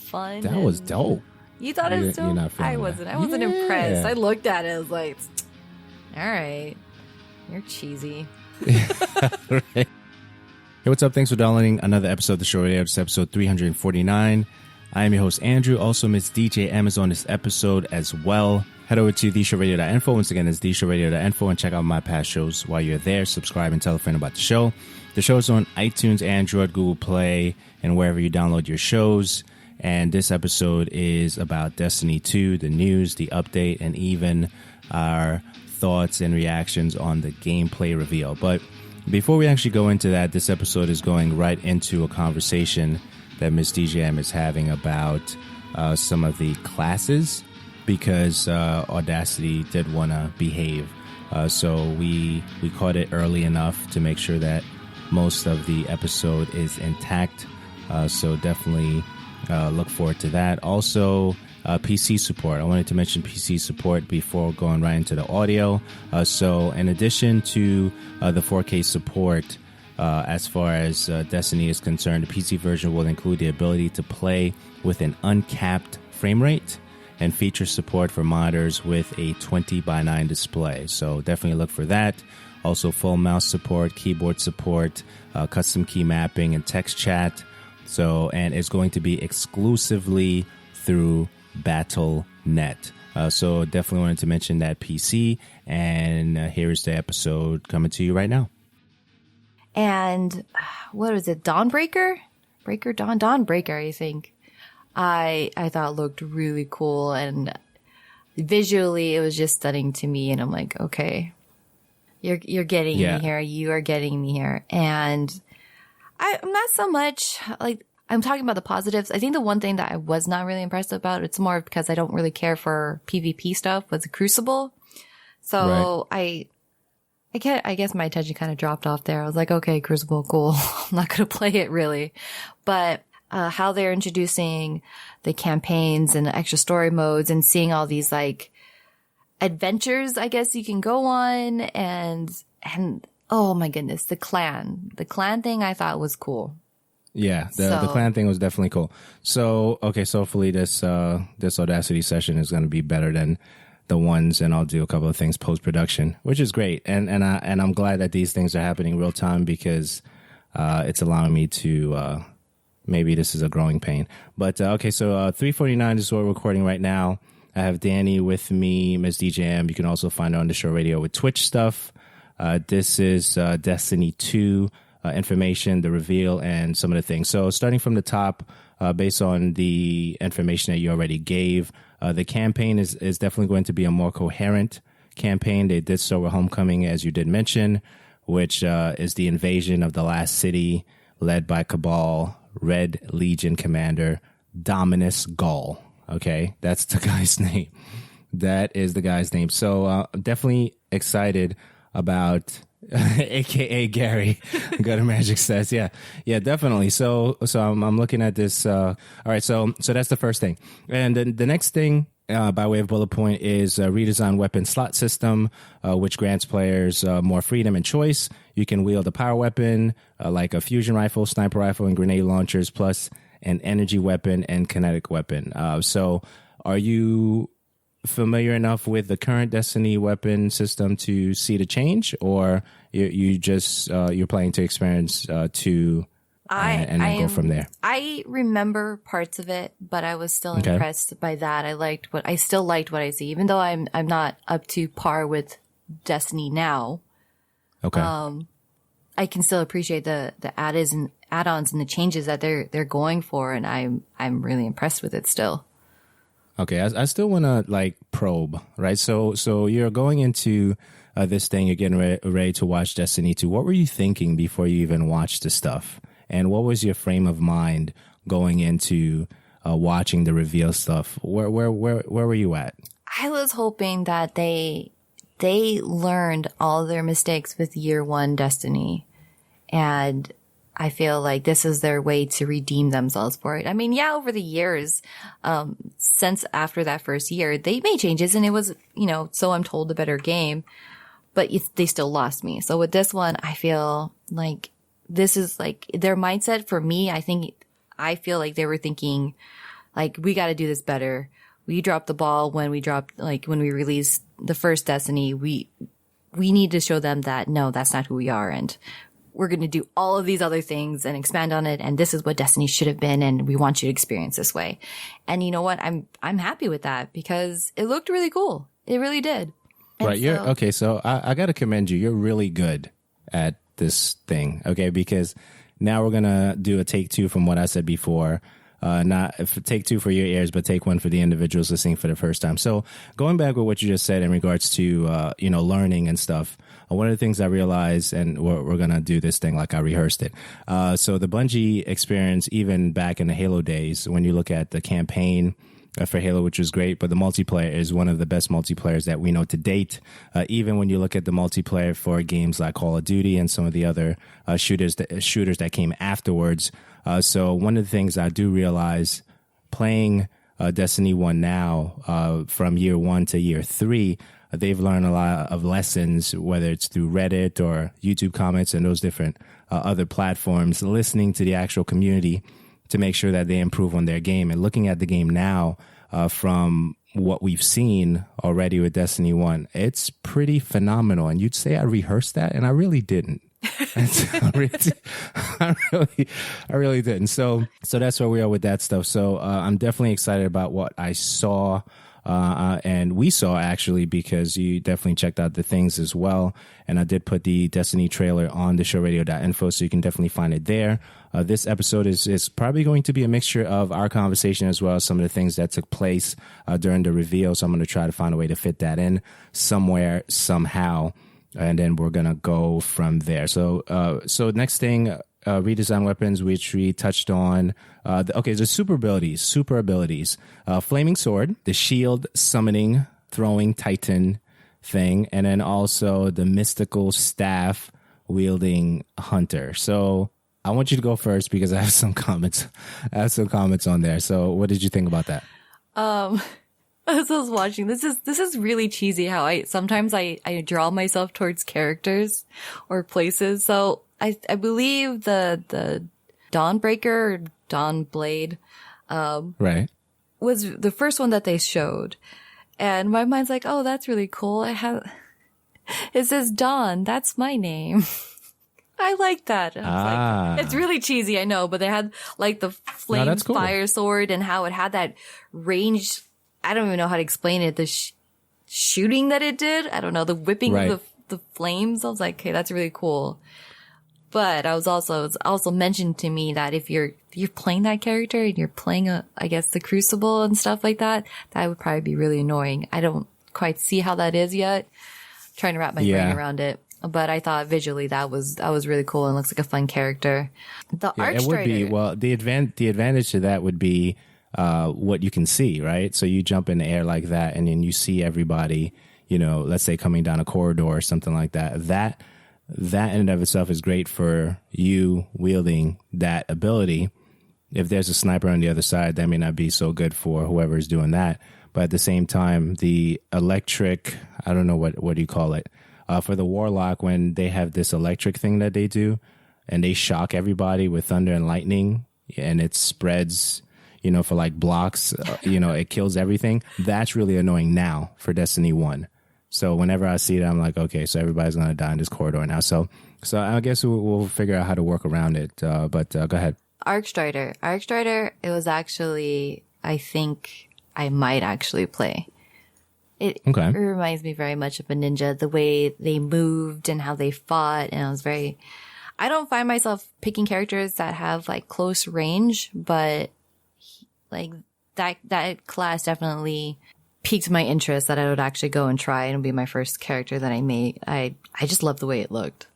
fun. That was dope. You thought it was dope? You're not feeling I wasn't impressed. I looked at it. I was like, all right, you're cheesy. Right. Hey, what's up? Thanks for downloading another episode of the show radio. It's episode 349. I am your host, Andrew. Also, Miss DJ M is on this episode as well. Head over to theshowradio.info. Once again, it's theshowradio.info, and check out my past shows. While you're there, subscribe and tell a friend about the show. The show is on iTunes, Android, Google Play, and wherever you download your shows. And this episode is about Destiny 2, the news, the update, and even our thoughts and reactions on the gameplay reveal. But before we actually go into that, this episode is going right into a conversation that Miss DJM is having about some of the classes, because Audacity did want to behave. So we caught it early enough to make sure that most of the episode is intact. So definitely look forward to that. Also, PC support. I wanted to mention PC support before going right into the audio. So in addition to the 4K support, as far as Destiny is concerned, the PC version will include the ability to play with an uncapped frame rate and feature support for monitors with a 20:9 display. So definitely look for that. Also full mouse support, keyboard support, custom key mapping, and text chat. So, and it's going to be exclusively through Battle.net. So definitely wanted to mention that PC, and here's the episode coming to you right now. And what was it? Dawnbreaker? Dawnbreaker, I think. I thought looked really cool, and visually it was just stunning to me, and I'm like, okay, you're getting me here. You are getting me here. And I'm not so much like, I'm talking about the positives. I think the one thing that I was not really impressed about, it's more because I don't really care for PvP stuff, was Crucible. So right. I guess my attention kind of dropped off there. I was like, okay, Crucible, cool. I'm not going to play it really. But how they're introducing the campaigns and the extra story modes and seeing all these like adventures, I guess you can go on, and oh my goodness, the clan thing I thought was cool. Yeah, the clan thing was definitely cool. So, okay, so hopefully this Audacity session is going to be better than the ones, and I'll do a couple of things post-production, which is great. And I'm glad that these things are happening real time, because it's allowing me to maybe this is a growing pain. But okay, so 349 is what we're recording right now. I have Danny with me, Ms. DJM. You can also find her on the show radio with Twitch stuff. This is Destiny 2 information, the reveal, and some of the things. So starting from the top, based on the information that you already gave, the campaign is definitely going to be a more coherent campaign. They did so with Homecoming, as you did mention, which is the invasion of the last city led by Cabal Red Legion commander Dominus Gall. Okay, that's the guy's name. That is the guy's name. So definitely excited about AKA Gary. Go to Magic Stats. Yeah, definitely. So I'm looking at this. All right, so that's the first thing, and then the next thing, by way of bullet point, is a redesigned weapon slot system, which grants players more freedom and choice. You can wield a power weapon like a fusion rifle, sniper rifle, and grenade launchers, plus an energy weapon and kinetic weapon. So are you familiar enough with the current Destiny weapon system to see the change, or you just you're playing to experience and then go from there? I remember parts of it, but I was still impressed by that. I still liked what I see, even though I'm not up to par with Destiny now. Okay. I can still appreciate the add-ons and the changes that they're going for, and I'm really impressed with it still. Okay, I still want to like probe, right? So you're going into this thing, you're getting ready to watch Destiny 2. What were you thinking before you even watched the stuff? And what was your frame of mind going into watching the reveal stuff? Where were you at? I was hoping that they learned all of their mistakes with year one Destiny, and I feel like this is their way to redeem themselves for it. I mean, yeah, over the years, since after that first year, they made changes, and it was, so I'm told, a better game, but they still lost me. So with this one, I feel like this is like their mindset for me. I feel like they were thinking Like, we got to do this better. We dropped the ball when we released the first Destiny. We need to show them that, no, that's not who we are. And we're going to do all of these other things and expand on it. And this is what Destiny should have been. And we want you to experience this way. And you know what? I'm happy with that because it looked really cool. It really did. And right. So I got to commend you. You're really good at this thing. Okay. Because now we're going to do a take two from what I said before. Not take two for your ears, but take one for the individuals listening for the first time. So going back with what you just said in regards to, learning and stuff, one of the things I realized, and we're going to do this thing like I rehearsed it. So the Bungie experience, even back in the Halo days, when you look at the campaign for Halo, which was great, but the multiplayer is one of the best multiplayers that we know to date. Even when you look at the multiplayer for games like Call of Duty and some of the other shooters that came afterwards. So one of the things I do realize playing Destiny 1 now, from year 1 to year 3, they've learned a lot of lessons, whether it's through Reddit or YouTube comments and those different other platforms, listening to the actual community to make sure that they improve on their game. And looking at the game now, from what we've seen already with Destiny 1, it's pretty phenomenal. And you'd say I rehearsed that, and I really didn't. I really didn't. So that's where we are with that stuff. So I'm definitely excited about what I saw. And we saw actually, because you definitely checked out the things as well. And I did put the Destiny trailer on the showradio.info, so you can definitely find it there. This episode is probably going to be a mixture of our conversation as well as some of the things that took place during the reveal. So I'm going to try to find a way to fit that in somewhere, somehow. And then we're going to go from there. So next thing, redesign weapons, which we touched on. The super abilities. Flaming Sword, the shield summoning, throwing Titan thing, and then also the mystical staff wielding hunter. So I want you to go first because I have some comments. On there. So what did you think about that? As I was watching, this is really cheesy how I sometimes draw myself towards characters or places. So I believe the Dawnbreaker or Dawnblade, right, was the first one that they showed. And my mind's like, oh, that's really cool. It says Dawn. That's my name. I like that. Like, it's really cheesy, I know, but they had like the flame fire sword and how it had that range. I don't even know how to explain it. The shooting that it did. I don't know. The whipping of the flames. I was like, okay, that's really cool. But it was also mentioned to me that if you're playing that character and you're playing the Crucible and stuff like that, that would probably be really annoying. I don't quite see how that is yet. I'm trying to wrap my brain around it. But I thought visually that was really cool and looks like a fun character. The Archstrider. It would be. Well, the advantage to that would be what you can see, right? So you jump in the air like that, and then you see everybody, let's say coming down a corridor or something like that. That in and of itself is great for you wielding that ability. If there's a sniper on the other side, that may not be so good for whoever is doing that. But at the same time, the electric, I don't know what do you call it, for the Warlock, when they have this electric thing that they do, and they shock everybody with thunder and lightning, and it spreads, for like blocks, it kills everything. That's really annoying now for Destiny 1. So whenever I see it, I'm like, okay, so everybody's going to die in this corridor now. So I guess we'll figure out how to work around it. But go ahead. Archstrider, it was actually, I think I might actually play. It reminds me very much of a ninja, the way they moved and how they fought. And I don't find myself picking characters that have like close range, but like that class definitely piqued my interest that I would actually go and try and be my first character that I made. I just loved the way it looked.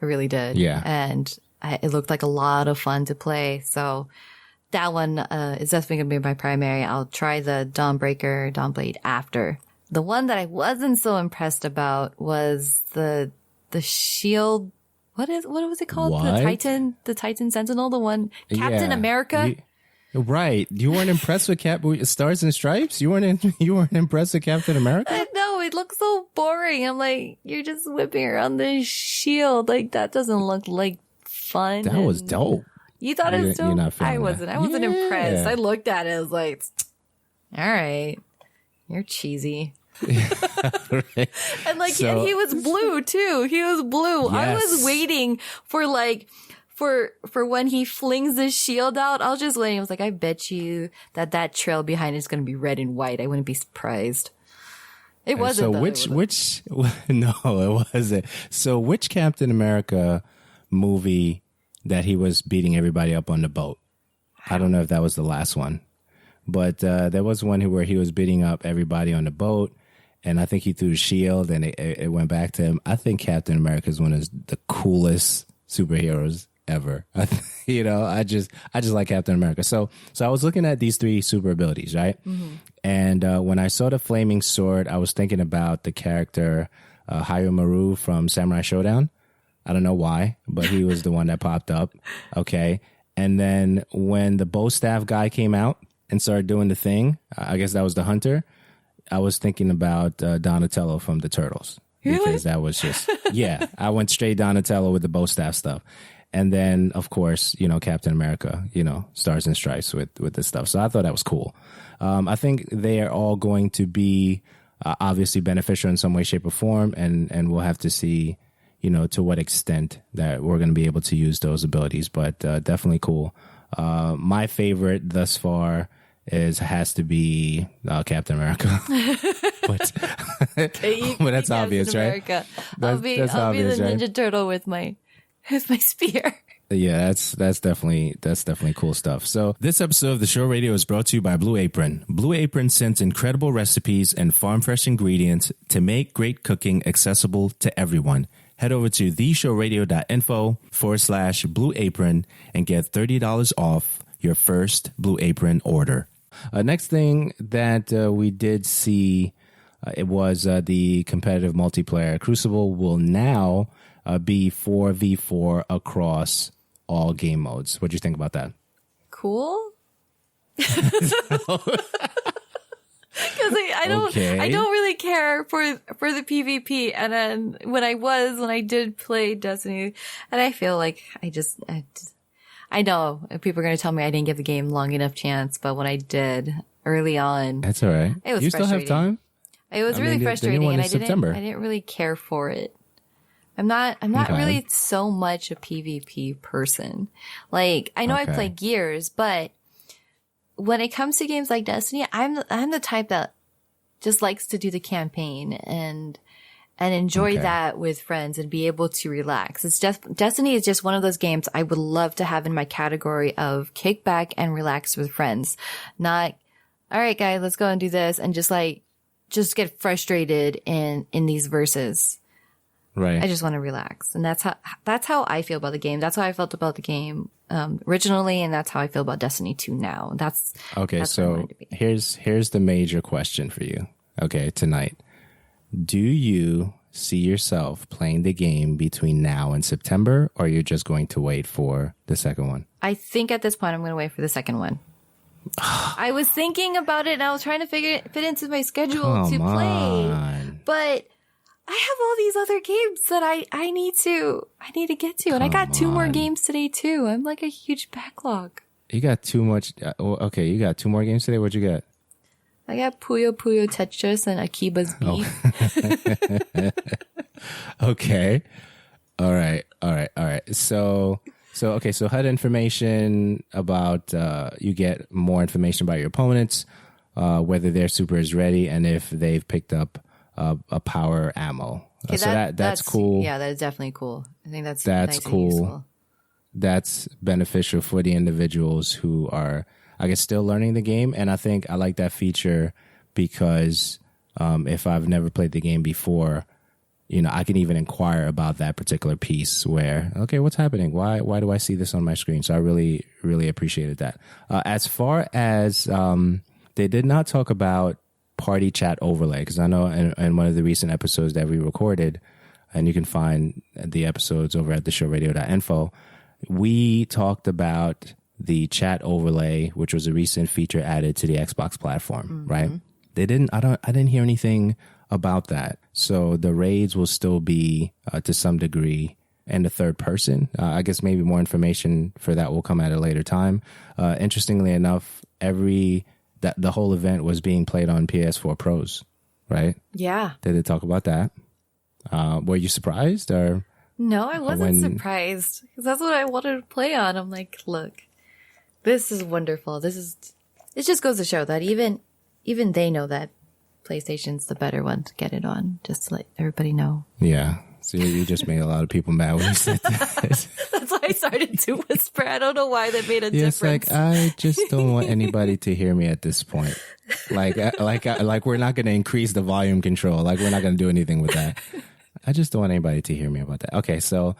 I really did. Yeah. And it looked like a lot of fun to play. So that one is definitely going to be my primary. I'll try the Dawnblade after. The one that I wasn't so impressed about was the shield. What was it called? What? The Titan Sentinel, the one Captain America. Right. You weren't impressed with Stars and Stripes? You weren't impressed with Captain America? No, it looks so boring. I'm like, you're just whipping around this shield. Like, that doesn't look like fun. That was dope. You thought it was You're dope? not feeling I that. wasn't. I wasn't Yeah. impressed. I looked at it. I was like, all right, you're cheesy. Right. And like, So- and he was blue too. He was blue. I was Yes. waiting for like, for when he flings the shield out. I was just waiting. I was like, I bet you that trail behind is going to be red and white. I wouldn't be surprised. It wasn't. So though. which It wasn't. no, it wasn't. So which Captain America movie that he was beating everybody up on the boat? I don't know if that was the last one, but there was one where he was beating up everybody on the boat, and I think he threw the shield and it went back to him. I think Captain America is one of the coolest superheroes ever. You know, I just like Captain America. So I was looking at these 3 super abilities, right? Mm-hmm. And when I saw the flaming sword, I was thinking about the character Hayo Maru from Samurai Showdown. I don't know why, but he was the one that popped up. Okay. And then when the bow staff guy came out and started doing the thing, I guess that was the hunter. I was thinking about Donatello from the Turtles. Really? Because that was just, yeah, I went straight Donatello with the bow staff stuff. And then, of course, you know, Captain America, you know, stars and stripes with this stuff. So I thought that was cool. I think they are all going to be obviously beneficial in some way, shape, or form. And we'll have to see, you know, to what extent that we're going to be able to use those abilities. But definitely cool. My favorite thus far has to be Captain America. but that's obvious, America. right? I'll be obvious, the right? Ninja Turtle with my spear. Yeah, that's definitely cool stuff. So this episode of the Show Radio is brought to you by Blue Apron. Blue Apron sends incredible recipes and farm fresh ingredients to make great cooking accessible to everyone. Head over to theshowradio.info/Blue Apron and get $30 off your first Blue Apron order. Next thing that we did see, it was the competitive multiplayer. Crucible will now be 4v4 across all game modes. What do you think about that? Cool. Because I don't really care for the PvP. And then when I did play Destiny, and I feel like I know people are going to tell me I didn't give the game long enough chance, but when I did early on, That's all right. It was you still have frustrating. time? it was I really mean, the new frustrating, one and I is September. didn't really care for it. I'm not Okay. really so much a PvP person. Like, I know I Okay. play Gears, but when it comes to games like Destiny, I'm the type that just likes to do the campaign and enjoy Okay. that with friends and be able to relax. It's just Destiny is just one of those games I would love to have in my category of kick back and relax with friends. Not, all right, guys, let's go and do this, and just get frustrated in these verses. Right. I just want to relax. And that's how I feel about the game. That's how I felt about the game originally, and that's how I feel about Destiny 2 now. That's Okay, that's where I so wanted to be. here's the major question for you. Okay, tonight. Do you see yourself playing the game between now and September, or you're just going to wait for the second one? I think at this point I'm going to wait for the second one. I was thinking about it, and I was trying to fit into my schedule to play, on. but I have all these other games that I need to get to, and I got 2 more on. games today too. I'm like a huge backlog. You got too much. Okay, you got 2 more games today. What'd you get? I got Puyo Puyo Tetris and Akiba's Beef. Okay. All right. So HUD information about, you get more information about your opponents, whether their super is ready, and if they've picked up a power ammo. Okay, So that's cool. Yeah, that is definitely cool. I think that's That's nice and cool. useful. That's beneficial for the individuals who are, I guess, still learning the game. And I think I like that feature because if I've never played the game before, you know, I can even inquire about that particular piece where, okay, what's happening? Why do I see this on my screen? So I really, really appreciated that. As far as they did not talk about party chat overlay, because I know in one of the recent episodes that we recorded, and you can find the episodes over at theshowradio.info, we talked about the chat overlay, which was a recent feature added to the Xbox platform, right? I didn't hear anything about that. So the raids will still be to some degree and the third person. I guess maybe more information for that will come at a later time. Interestingly enough, the whole event was being played on PS4 Pros, right? Yeah. Did they talk about that? Were you surprised or? No, I wasn't surprised because that's what I wanted to play on. I'm like, look, this is wonderful. It just goes to show that even they know that PlayStation's the better one to get it on, just to let everybody know. Yeah. So you just made a lot of people mad when you said that. That's why I started to whisper. I don't know why that made a difference. It's like, I just don't want anybody to hear me at this point. Like we're not going to increase the volume control. Like we're not going to do anything with that. I just don't want anybody to hear me about that. Okay. So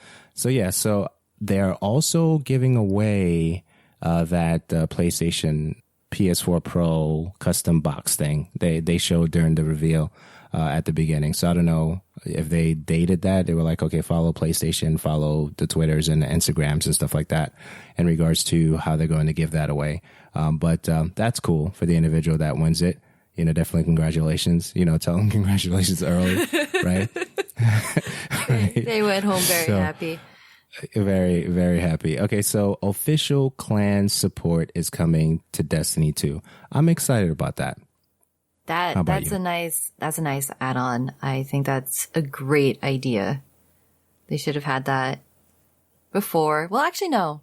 they're also giving away that PlayStation PS4 Pro custom box thing they showed during the reveal at the beginning. So I don't know if they dated that. They were like, okay, follow PlayStation, follow the Twitters and the Instagrams and stuff like that in regards to how they're going to give that away. But that's cool for the individual that wins it. Definitely congratulations. Tell them congratulations early, right? Right. They went home very happy. Very, very happy. Okay, so official clan support is coming to Destiny 2. I'm excited about that. That's a nice add-on. I think that's a great idea. They should have had that before. Well, actually, no.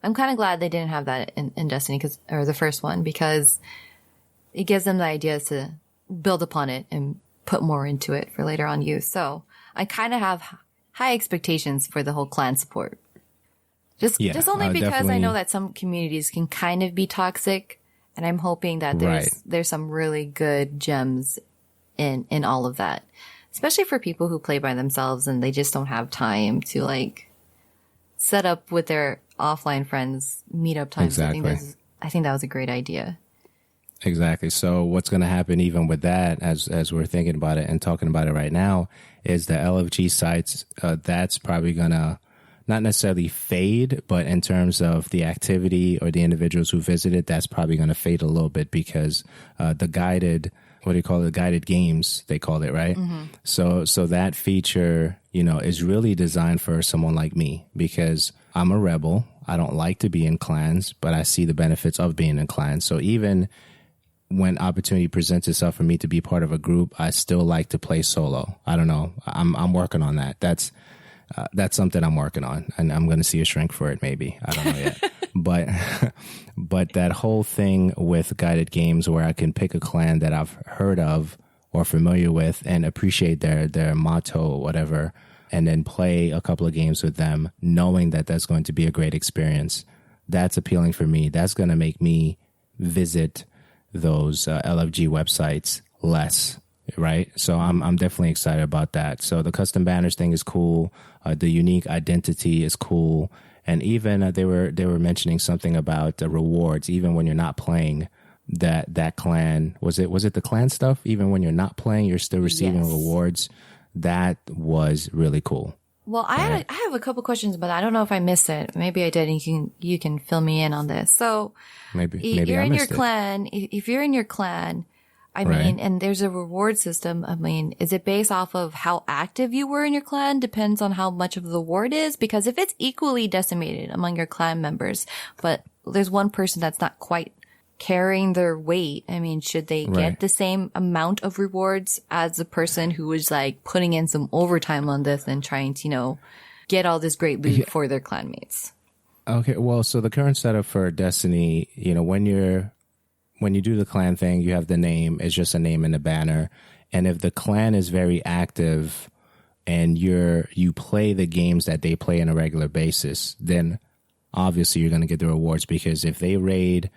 I'm kind of glad they didn't have that in Destiny or the first one, because it gives them the ideas to build upon it and put more into it for later on use. So I kind of have high expectations for the whole clan support. Just only because definitely. I know that some communities can kind of be toxic, and I'm hoping that there's some really good gems in all of that, especially for people who play by themselves and they just don't have time to like set up with their offline friends meetup times. Exactly. I think that was a great idea. Exactly. So what's going to happen even with that, as we're thinking about it and talking about it right now, is the LFG sites, that's probably going to not necessarily fade, but in terms of the activity or the individuals who visited, that's probably going to fade a little bit, because the guided, what do you call it? Guided games, they call it, right? Mm-hmm. So that feature, is really designed for someone like me, because I'm a rebel. I don't like to be in clans, but I see the benefits of being in clans. So even when opportunity presents itself for me to be part of a group, I still like to play solo. I don't know. I'm working on that. That's something I'm working on, and I'm going to see a shrink for it. Maybe, I don't know yet. but that whole thing with guided games where I can pick a clan that I've heard of or familiar with and appreciate their motto or whatever, and then play a couple of games with them, knowing that that's going to be a great experience. That's appealing for me. That's going to make me visit those LFG websites less, right? So I'm definitely excited about that. So the custom banners thing is cool. The unique identity is cool, and even they were mentioning something about the rewards. Even when you're not playing that clan, was it the clan stuff? Even when you're not playing, you're still receiving rewards. That was really cool. Well, I have a couple questions about that. I don't know if I missed it. Maybe I did, and you can fill me in on this. So maybe you're I in missed your clan. If you're in your clan, I mean, and there's a reward system. I mean, is it based off of how active you were in your clan? Depends on how much of the reward is? Because if it's equally decimated among your clan members, but there's one person that's not quite carrying their weight, I mean, should they get the same amount of rewards as the person who was like putting in some overtime on this and trying to, get all this great loot for their clanmates? Okay, well, so the current setup for Destiny, when you do the clan thing, you have the name. It's just a name in the banner. And if the clan is very active and you play the games that they play on a regular basis, then obviously you're going to get the rewards, because if they raid,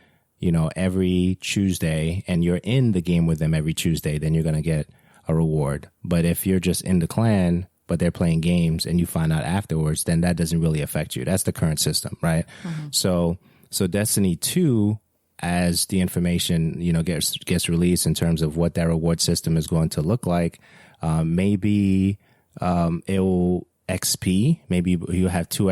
every Tuesday and you're in the game with them every Tuesday, then you're going to get a reward. But if you're just in the clan, but they're playing games and you find out afterwards, then that doesn't really affect you. That's the current system, right? Mm-hmm. So Destiny 2, as the information, gets released in terms of what that reward system is going to look like, maybe it will XP. Maybe you have 2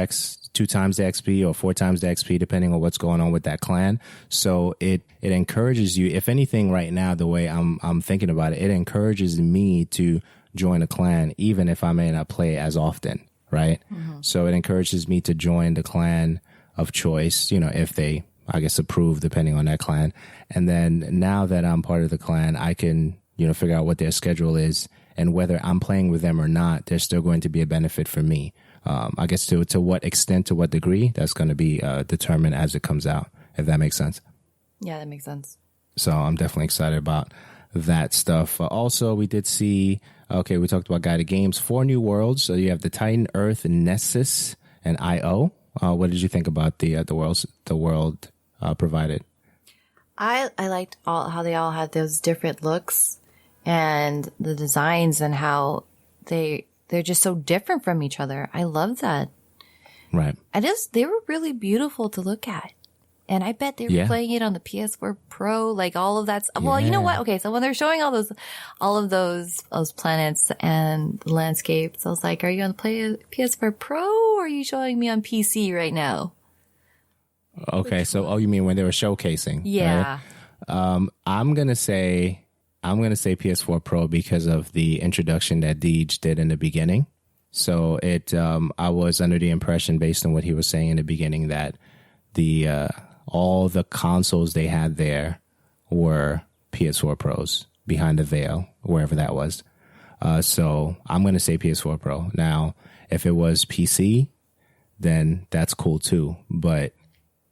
times the XP or 4 times the XP, depending on what's going on with that clan. So it encourages you, if anything right now, the way I'm thinking about it, it encourages me to join a clan, even if I may not play as often, right? So it encourages me to join the clan of choice, you know, if they, I guess, approve, depending on that clan. And then now that I'm part of the clan, I can, you know, figure out what their schedule is, and whether I'm playing with them or not, there's still going to be a benefit for me. I guess to what extent, to what degree, that's going to be determined as it comes out, if that makes sense. Yeah, that makes sense. So I'm definitely excited about that stuff. Also, we did see, we talked about Guided Games, 4 new worlds. So you have the Titan, Earth, Nessus, and Io. What did you think about the world provided? I liked how they all had those different looks and the designs and how they're just so different from each other. I love that. Right. They were really beautiful to look at. And I bet they were playing it on the PS4 Pro, like all of that. Well, you know what? Okay, so when they're showing all of those planets and landscapes, I was like, "Are you on the PS4 Pro, or are you showing me on PC right now?" Okay, so you mean when they were showcasing? Yeah. Right? I'm gonna say PS4 Pro because of the introduction that Deej did in the beginning. So I was under the impression, based on what he was saying in the beginning, that all the consoles they had there were PS4 Pros behind the veil, wherever that was. So I'm going to say PS4 Pro. Now, if it was PC, then that's cool too. But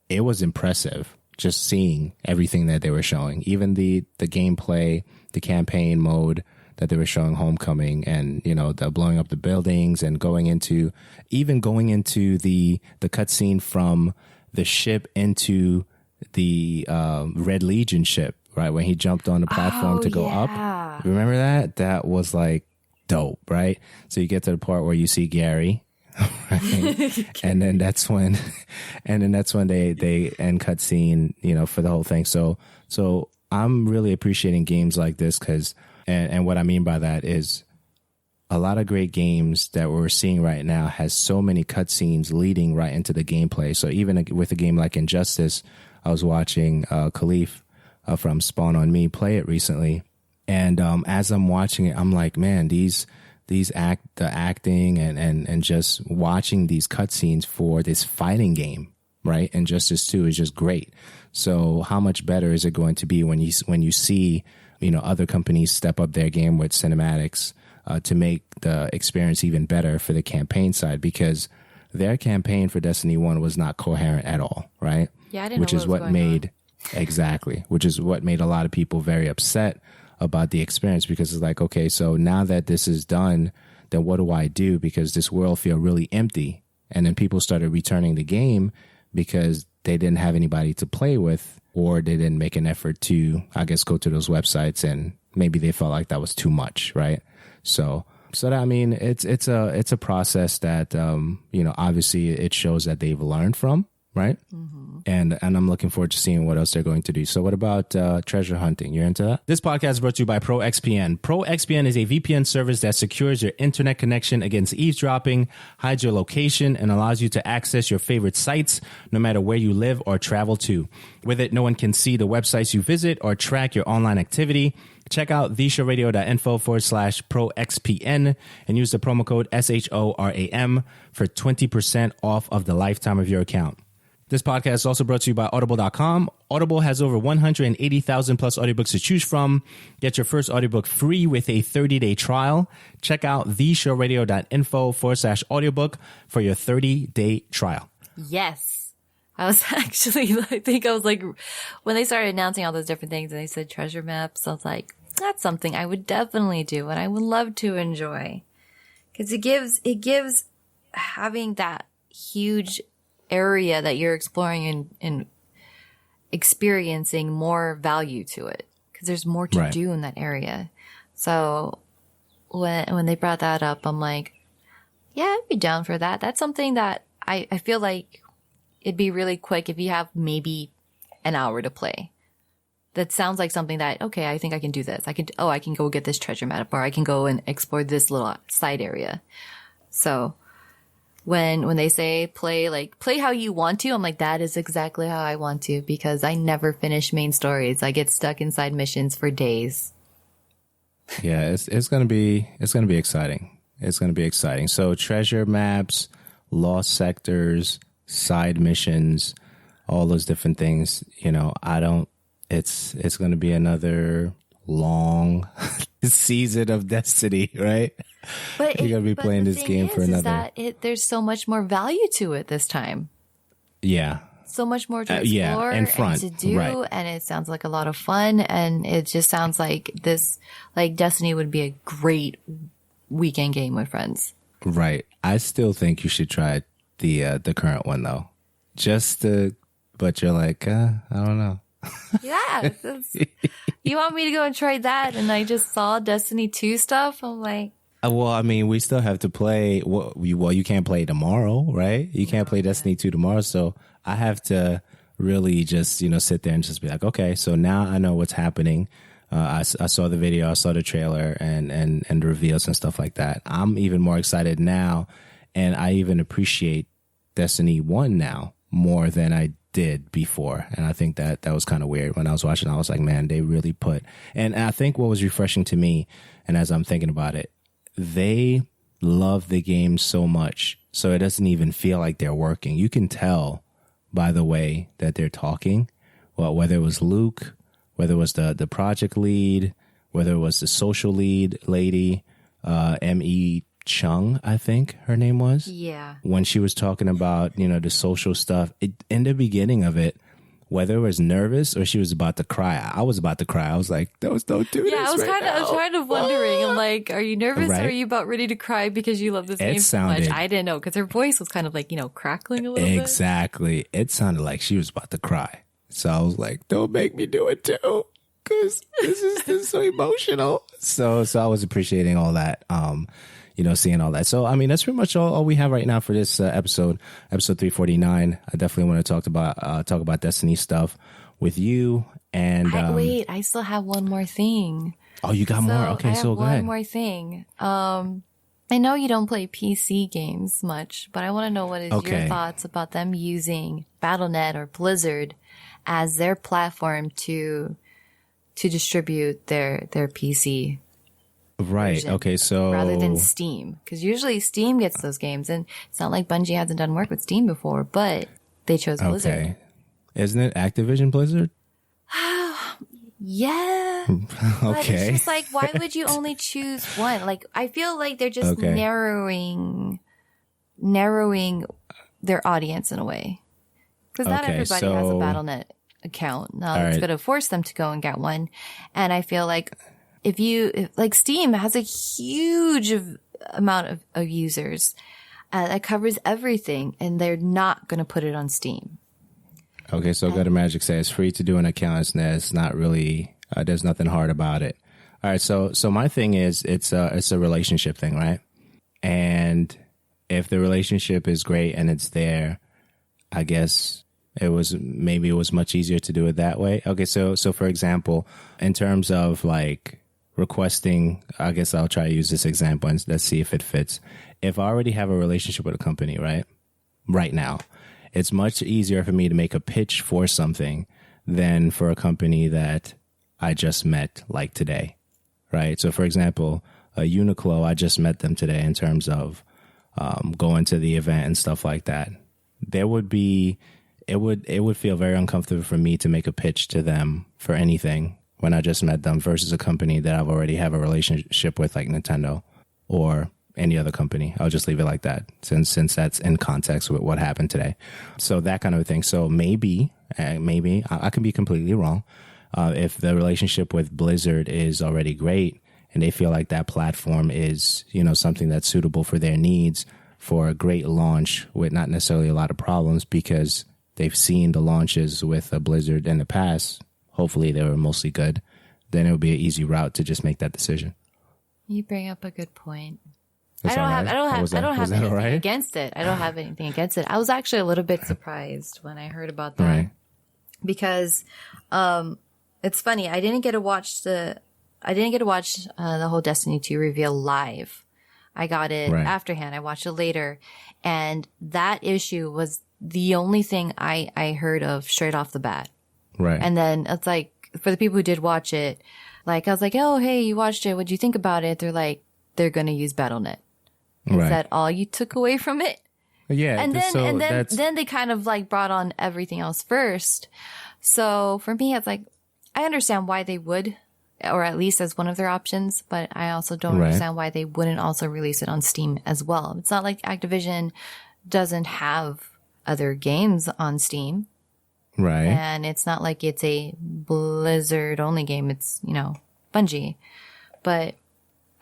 it was impressive just seeing everything that they were showing, even the gameplay, the campaign mode that they were showing, Homecoming, and, you know, the blowing up the buildings, and going into the cutscene from the ship into the Red Legion ship, right? When he jumped on the platform to go up. Remember that? That was like dope, right? So you get to the part where you see Gary, right? and then that's when they end cutscene, you know, for the whole thing. So I'm really appreciating games like this because, and what I mean by that is, a lot of great games that we're seeing right now has so many cutscenes leading right into the gameplay. So even with a game like Injustice, I was watching Khalif from Spawn on Me play it recently, and as I'm watching it, I'm like, man, the acting and just watching these cutscenes for this fighting game, right? Injustice 2 is just great. So how much better is it going to be when you see, you know, other companies step up their game with cinematics to make the experience even better for the campaign side, because their campaign for Destiny 1 was not coherent at all, right? Yeah, I didn't know what was going on. Exactly, which is what made a lot of people very upset about the experience, because it's like, okay, so now that this is done, then what do I do? Because this world feel really empty. And then people started returning the game because they didn't have anybody to play with, or they didn't make an effort to, I guess, go to those websites, and maybe they felt like that was too much, right? So that, I mean, it's a process that, you know, obviously it shows that they've learned from, right? Mm-hmm. And I'm looking forward to seeing what else they're going to do. So what about treasure hunting? You're into that? This podcast is brought to you by ProXPN. ProXPN is a VPN service that secures your internet connection against eavesdropping, hides your location, and allows you to access your favorite sites no matter where you live or travel to. With it, no one can see the websites you visit or track your online activity. Check out theshowradio.info/ProXPN and use the promo code SHORAM for 20% off of the lifetime of your account. This podcast is also brought to you by Audible.com. Audible has over 180,000 plus audiobooks to choose from. Get your first audiobook free with a 30-day trial. Check out theshowradio.info/audiobook for your 30-day trial. Yes. I was actually, when they started announcing all those different things and they said treasure maps, I was like, that's something I would definitely do and I would love to enjoy. Because it gives having that huge area that you're exploring and experiencing more value to it. Because there's more to do in that area. So when they brought that up, I'm like, yeah, I'd be down for that. That's something that I feel like it'd be really quick if you have maybe an hour to play. That sounds like something that, okay, I think I can do this. I can go get this treasure map, or I can go and explore this little side area. So when they say play how you want to, I'm like, that is exactly how I want to, because I never finish main stories. I get stuck inside missions for days. Yeah, it's gonna be exciting. It's going to be exciting. So treasure maps, lost sectors, side missions, all those different things. You know, it's going to be another long season of Destiny, right? But you're going to be playing this game for another. There's so much more value to it this time. Yeah. So much more to explore and to do, right. And it sounds like a lot of fun, and it just sounds like Destiny would be a great weekend game with friends. Right. I still think you should try the current one though. But you're like, I don't know. Yeah. You want me to go and try that? And I just saw Destiny 2 stuff. I'm like, well, I mean, we still have to play. Well, you can't play tomorrow, right? You can't play Destiny 2 tomorrow. So I have to really just, sit there and just be like, okay, so now I know what's happening. I saw the video, I saw the trailer and reveals and stuff like that. I'm even more excited now. And I even appreciate Destiny 1 now more than I did before. And I think that was kind of weird. When I was watching, I was like, man, they really put, and I think what was refreshing to me, and as I'm thinking about it, they love the game so much. So it doesn't even feel like they're working. You can tell by the way that they're talking. Well, whether it was Luke, whether it was the project lead, whether it was the social lead lady, M.E. Chung, I think her name was. Yeah. When she was talking about, the social stuff, in the beginning of it, whether it was nervous or she was about to cry, I was about to cry. I was like, don't do this. Yeah, I was kind of wondering. I'm like, are you nervous or are you about ready to cry because you love this game so much? I didn't know because her voice was kind of like, crackling a little bit. Exactly. It sounded like she was about to cry. So I was like, don't make me do it too, because this is so emotional. So I was appreciating all that, seeing all that. So, I mean, that's pretty much all we have right now for this episode 349. I definitely want to talk about Destiny stuff with you. And wait, I still have one more thing. Oh, you got more? Okay, so go ahead. One more thing. I know you don't play PC games much, but I want to know what is your thoughts about them using Battle.net or Blizzard as their platform to distribute their PC. Right. Version, okay. So rather than Steam, because usually Steam gets those games, and it's not like Bungie hasn't done work with Steam before, but they chose Blizzard. Okay. Isn't it Activision Blizzard? Yeah. Okay. But it's just like, why would you only choose one? Like, I feel like they're just narrowing their audience in a way. Because not everybody has a Battle.net account. Now it's going to force them to go and get one. And I feel like like Steam has a huge amount of users that covers everything, and they're not going to put it on Steam. Okay, so Gutter Magic says it's free to do an account. It's not really, there's nothing hard about it. All right, so my thing is it's a relationship thing, right? And if the relationship is great and it's there, I guess it was much easier to do it that way. Okay, so for example, in terms of like requesting, I guess I'll try to use this example and let's see if it fits. If I already have a relationship with a company, right now, it's much easier for me to make a pitch for something than for a company that I just met like today, right? So for example, Uniqlo, I just met them today in terms of going to the event and stuff like that. It would feel very uncomfortable for me to make a pitch to them for anything when I just met them versus a company that I've already have a relationship with, like Nintendo or any other company. I'll just leave it like that since that's in context with what happened today. So that kind of thing. So maybe I can be completely wrong. If the relationship with Blizzard is already great and they feel like that platform is, something that's suitable for their needs for a great launch with not necessarily a lot of problems because they've seen the launches with a Blizzard in the past. Hopefully they were mostly good. Then it would be an easy route to just make that decision. You bring up a good point. I don't have anything against it. I don't have anything against it. I was actually a little bit surprised when I heard about that because it's funny. I didn't get to watch the whole Destiny 2 reveal live. I got it afterhand. I watched it later, and that issue was the only thing I heard of straight off the bat. Right. And then it's like for the people who did watch it, like I was like, oh hey, you watched it. What'd you think about it? They're like, they're gonna use Battle.net. Is Right. that all you took away from it? Yeah. And then, so and then, that's, then they kind of like brought on everything else first. So for me, it's like, I understand why they would, or at least as one of their options, but I also don't Right. understand why they wouldn't also release it on Steam as well. It's not like Activision doesn't have other games on Steam, right. and it's not like it's a Blizzard only game. It's, Bungie. But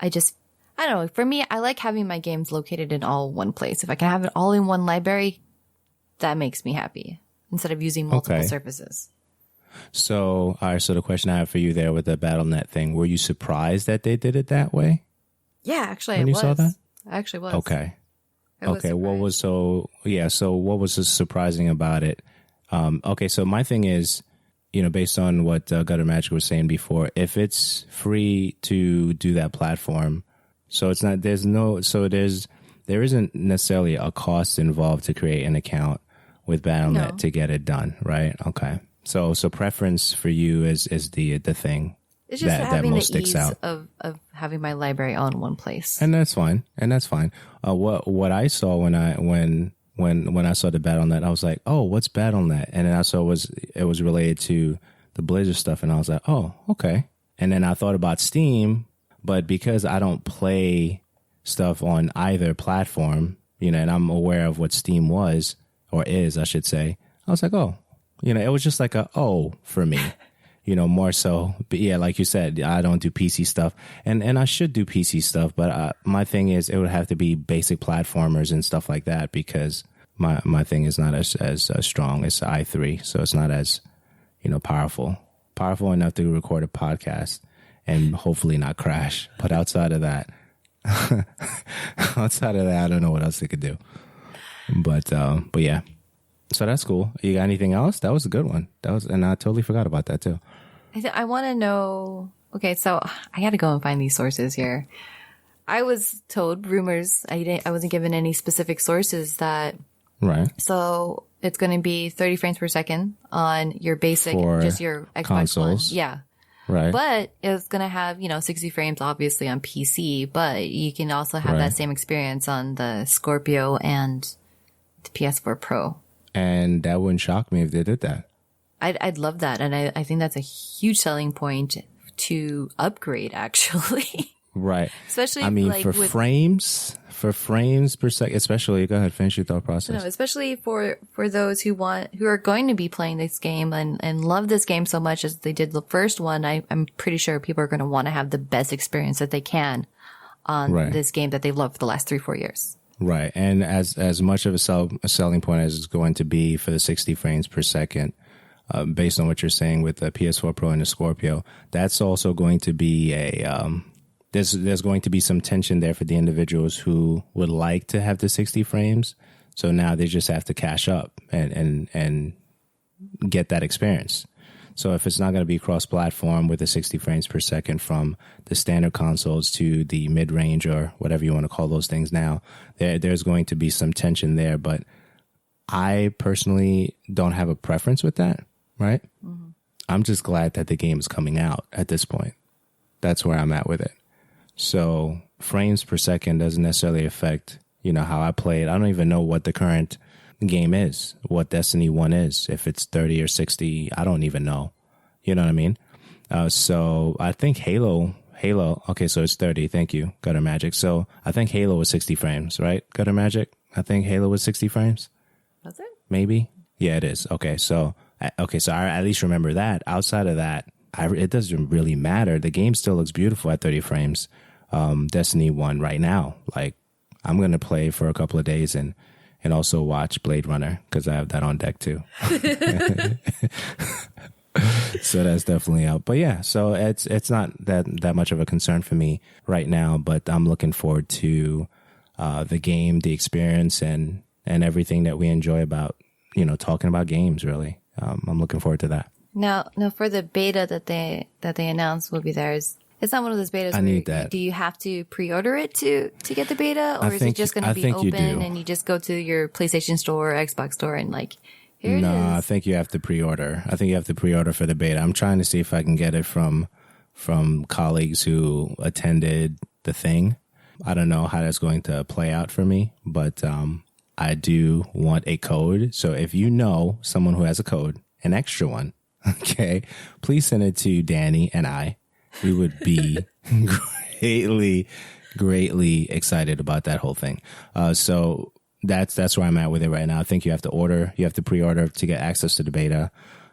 I don't know. For me, I like having my games located in all one place. If I can have it all in one library, that makes me happy instead of using multiple Okay. services. So, all right. So the question I have for you there with the BattleNet thing, were you surprised that they did it that way? Yeah, actually, When I you was. saw that? I actually was. Okay. I was Okay. What surprised. so what was so surprising about it? Okay. So my thing is, based on what Gutter Magic was saying before, if it's free to do that platform, so it's not, there isn't necessarily a cost involved to create an account with BattleNet No. to get it done, right? Okay. So preference for you is the thing It's just that having most the sticks ease out. of having my library all in one place. And that's fine. What I saw when I saw the BattleNet, I was like, oh, what's BattleNet? And then I saw it was related to the Blizzard stuff, and I was like, oh, okay. And then I thought about Steam, but because I don't play stuff on either platform, and I'm aware of what Steam was or is, I should say, I was like, oh, it was just like for me. More so. But yeah, like you said, I don't do PC stuff, and I should do PC stuff. But my thing is, it would have to be basic platformers and stuff like that because my thing is not as strong. It's i3, so it's not as powerful enough to record a podcast and hopefully not crash. But outside of that, I don't know what else it could do. But yeah. So that's cool. You got anything else? That was a good one. And I totally forgot about that too. I want to know. Okay, so I got to go and find these sources here. I was told rumors. I wasn't given any specific sources that. Right. So it's going to be 30 frames per second on your basic, For just your Xbox consoles. One. Yeah. Right. But it's going to have, 60 frames obviously on PC, but you can also have Right. that same experience on the Scorpio and the PS4 Pro. And that wouldn't shock me if they did that. I'd love that. And I think that's a huge selling point to upgrade, actually. Right. Especially, I mean, like, for with, frames per second, especially, go ahead, finish your thought process. no, especially for those who are going to be playing this game and love this game so much as they did the first one. I'm pretty sure people are going to want to have the best experience that they can on Right. this game that they've loved for the last 3-4 years. Right. And as much of a selling point as it's going to be for the 60 frames per second, based on what you're saying with the PS4 Pro and the Scorpio, that's also going to be there's going to be some tension there for the individuals who would like to have the 60 frames. So now they just have to cash up and get that experience. So if it's not going to be cross-platform with the 60 frames per second from the standard consoles to the mid-range or whatever you want to call those things now, there's going to be some tension there. But I personally don't have a preference with that, right? Mm-hmm. I'm just glad that the game is coming out at this point. That's where I'm at with it. So frames per second doesn't necessarily affect, how I play it. I don't even know what the current game is, what Destiny 1 is. If it's 30 or 60, I don't even know. You know what I mean? So I think Halo, okay, so it's 30. Thank you, Gutter Magic. So I think Halo was 60 frames, right? Gutter Magic? I think Halo was 60 frames. Was it? Maybe? Yeah, it is. Okay, so I at least remember that. Outside of that, it doesn't really matter. The game still looks beautiful at 30 frames. Destiny 1 right now. Like, I'm going to play for a couple of days and also watch Blade Runner because I have that on deck too. So that's definitely out. But yeah, so it's not that much of a concern for me right now, but I'm looking forward to the game, the experience, and everything that we enjoy about, talking about games, really. I'm looking forward to that. Now for the beta that they announced will be there, it's not one of those betas. I need that. Do you have to pre-order it to get the beta, or is it just going to be open and you just go to your PlayStation Store or Xbox Store and like, here it is? No, I think you have to pre-order. I think you have to pre-order for the beta. I'm trying to see if I can get it from colleagues who attended the thing. I don't know how that's going to play out for me, but I do want a code. So if you know someone who has a code, an extra one, okay, please send it to Danny and I. We would be greatly excited about that whole thing. So that's where I'm at with it right now. I think you have to pre-order to get access to the beta.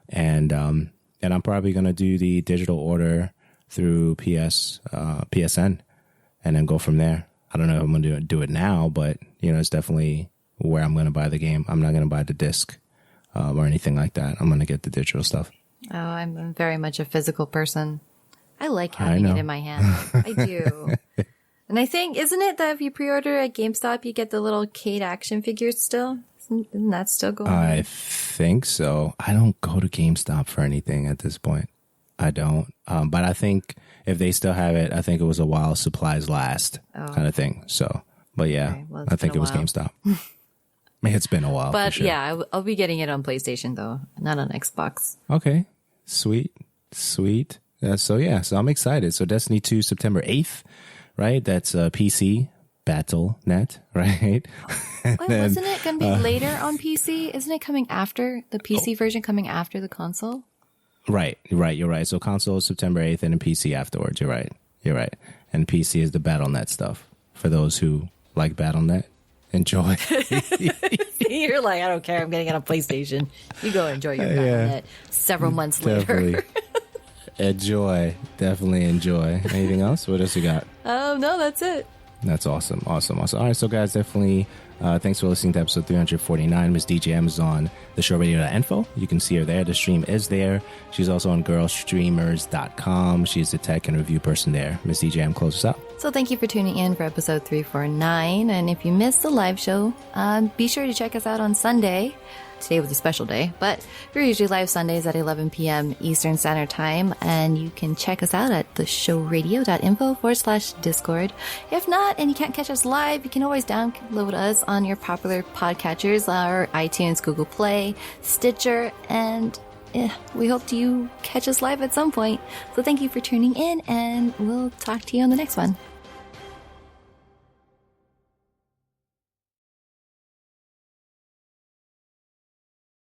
And I'm probably going to do the digital order through PSN and then go from there. I don't know if I'm going to do it now, but it's definitely where I'm going to buy the game. I'm not going to buy the disc or anything like that. I'm going to get the digital stuff. Oh, I'm very much a physical person. I like having it in my hand. I do. And I think, isn't it that if you pre-order at GameStop, you get the little Kate action figures still? Isn't that still going on? I think so. I don't go to GameStop for anything at this point. I don't. But I think if they still have it, I think it was a while supplies last kind of thing. So, but yeah, okay, well, I think it was GameStop. It's been a while. But for sure. Yeah, I'll be getting it on PlayStation though, not on Xbox. Okay. Sweet. So I'm excited. So Destiny 2, September 8th, right? That's PC, Battle.net, right? Wasn't it going to be later on PC? Isn't it coming after the PC version coming after the console? Right. You're right. So console is September 8th and then PC afterwards. You're right. And PC is the Battle.net stuff. For those who like Battle.net, enjoy. You're like, I don't care. I'm getting it on PlayStation. You go enjoy your Battle.net several months later. Definitely enjoy. Anything else? What else you got? No, that's it. That's awesome. All right, so guys, definitely thanks for listening to episode 349. Miss DJ M is on theshowradio.info. You can see her there. The stream is there. She's also on girlstreamers.com. She's the tech and review person there. Miss DJ M, close us out. So thank you for tuning in for episode 349. And if you missed the live show, be sure to check us out on Sunday. Today was a special day, but we're usually live Sundays at 11 p.m. Eastern Standard Time, and you can check us out at theshowradio.info/Discord. If not, and you can't catch us live, you can always download us on your popular podcatchers, our iTunes, Google Play, Stitcher, and we hope you catch us live at some point. So thank you for tuning in, and we'll talk to you on the next one.